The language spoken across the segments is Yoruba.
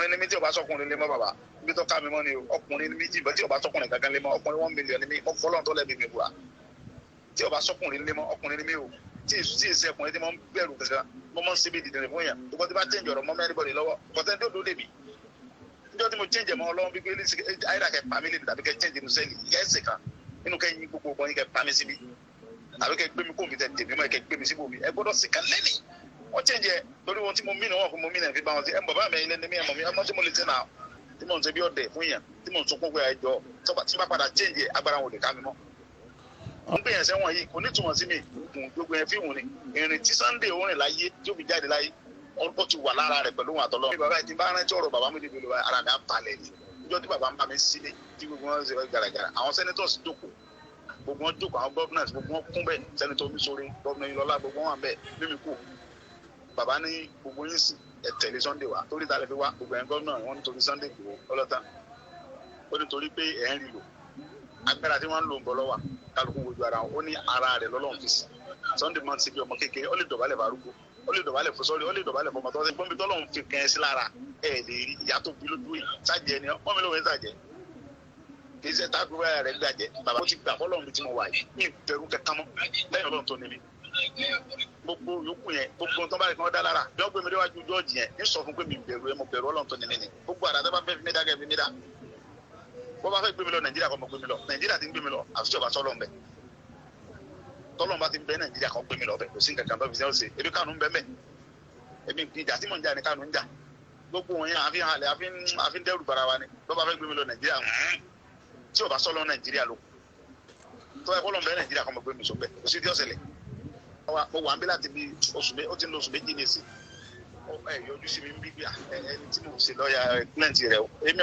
ọkùnrin ní mi tí ó bá sọkùnrin lé mọ́ bàbá bí tó ká mi mọ́ ni ọkùnrin ní méjì bọ́ tí ó bá sọkùnrin gangan lé mọ́ ọkùnrin 1 million ní mi mo fọlọ́n tó lẹ́bi mi bùrà tí ó bá sọkùnrin lé mọ́ ọkùnrin ní mi o tí èsì ọkùnrin tí mo ń bẹ̀rù kankan mo mọ́ ń síbi ìdìdìrín fún yàn tó bọ́ tí bá change ọ̀rọ̀ mọ́ mẹ́rin bọ́ọ̀lì lọ́wọ́ kọ́tẹ́ tó lóde mi níjọ́ tí mo change mọ́ ọlọ́run bí pé ayélujára kẹ́ pa mí lè tàbí kẹ́ change mi sẹ́yìn kẹ́ ẹ̀sẹ̀ kan nínú kẹ́ yín gbogbo ọgbọ́n yín kẹ́ pa mí síbi tàbí kẹ́ gbé mi kó mi tẹ̀ tèmi mọ́ kẹ́ gbé mi síbò mi ẹ gbọ́dọ̀ sì kan lẹ́nìí wọ́n change ẹ lórí wọn tí mo mí náà wọ́n fún mo mí náà fi bá wọn sí ẹ bàbá mi ilé ní mi ẹ mọ̀ mi ọmọ tí mo lè tẹ́ náà tí mo ń ṣe bí ọ̀dẹ̀ fún yàn tí mo ń sunkún pé ẹjọ́ tí bá padà change ẹ agbára wọn ò lè ká mi mọ́. wọ́n gbé yẹn sẹ́wọ̀n yìí kò ní túmọ̀ sí mi gbogbo yẹn fíìmù ni ìrìn tí Sunday orin láyé tí ó fi jáde láyé ó ti wà lára rẹ̀ pẹ̀lú wọn àtọ́lọ́. bàbá yìí ti bá rántí ọ̀rọ̀ bàbá mi dìbò lọ́wọ́ ara mi á balẹ̀ ni níjọ́ tí bàbá ń bá mi sílé tí gbogbo wọn ṣe gàràgàrà àwọn senators jókòó gbogbo wọn jókòó àwọn governors gbogbo wọn kún bẹ́ẹ̀ senator Omisore governor Ilọ́lá gbogbo wọn wà bẹ́ẹ̀ mímí kù bàbá ní gbogbo yín sì ẹ tẹ̀lé Sunday wá torí ta lè fi wá gbogbo yẹn governor wọn nítorí Sunday kò ọlọ́tàn ó nítorí pé ẹ̀ ń rí lò agbára tí wọ́n ń lò ń bọ̀ lọ́wọ́ kálukú wojú ara wọn ó ní ara rẹ̀ lọ́lọ́run fi sí Sunday máa ń ṣe bí ọmọ kékeré ó lè dọ̀bálẹ̀ farúgbó ó lè dọ̀bálẹ̀ fún sọ́ọ́lì ó lè dọ̀bálẹ̀ fún ọmọ tó ń ṣe gbọ́nbi tọ́lọ́run fi kẹ́ ẹ sí lára ẹ̀ lè rí ìyá tó bí lójú yìí sájẹ ni wọ́n mi lóun ẹ̀ sájẹ kì í ṣe táàbù rẹ̀ gbàjẹ́ bàbá ó ti gbà fọ́lọ́run bí tí mo wà yìí ní ìbẹ̀rù kẹkàn mọ́ lẹ́yìn Ọlọ́run tó ní mi gbogbo yòókù yẹn gbogbo tó bá rẹ̀ kí wọ́n dá lára bí wọ́n gbé mi déwájú jọ́ọ̀jì yẹn ní sọ fún pé mi bẹ̀rù ẹ mo bẹ̀rù Ọlọ́run tó ní mi ni gbogbo àdá tó bá fẹ́ fi mí dá kẹ́ fi mí dá wọ́n bá fẹ́ gbé mi lọ Nàìjíríà kọ́ mọ́ gbé mi lọ Nàìjíríà ti ń gbé mi lọ àfi tí ọba sọ́lọ́ ń bẹ̀ tọ́lọ́ bá ti ń bẹ Nàìjíríà kan gbé mi lọ bẹ̀ kò sí nǹkan kan tó fi ṣe ebi Kánú ń bẹ mẹ́ ebi ìjà tí mò ń jà ní Kánú ń jà gbogbo wọn yẹn àfi halẹ̀ àfi dẹ́rù bara wa ni lọ́ bá fẹ́ gbé mi lọ Nàìjíríà tí ọba sọ́lọ́ Nàìjíríà lọ tọ́ ẹ kọ́lọ́ ń bẹ Nàìjíríà kan mọ́ gbé mi sọ bẹ́ẹ̀ kò sí tí ó ṣẹlẹ̀ mo wà ń bí láti bí ó ti ń lo oṣù méjì ní èsì ẹ yọjú sí mi ń bí bí ẹni tí mo ń ṣe lọ́ọ̀yà plenty rẹ o èmi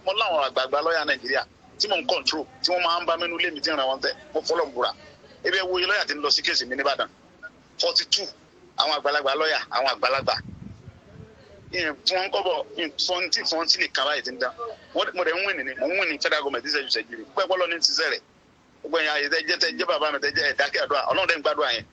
mo láwọn àgbààgbà lọ́ọ̀yà Nàìjíríà tí mo ń control tí wọ́n máa ń bá mẹ́nu lé mi tí ń ra wọn tẹ́ mo fọlọ́ ń búra ebi ẹ wo lọ́ọ̀yà tí ń lọ sí kéèsì mi ní Ìbàdàn 42 àwọn àgbàlagbà lọ́ọ̀yà àwọn àgbàlagbà fún kọ́bọ̀ fọ́ntì lè kàn báyìí ti ń dán mo rẹ̀ ń wìn ní mo ń wìn ní federal government ṣẹ́jú ṣẹ́jú pẹ́ pọ́lọ́ ní ti sẹ́rẹ̀ gbogbo ẹ̀yà ẹ̀jẹ̀ bàbá mi tẹ́jẹ́ ẹ̀dákẹ́ àdúrà Ọlọ́run dẹ́ ń gbàdúrà yẹn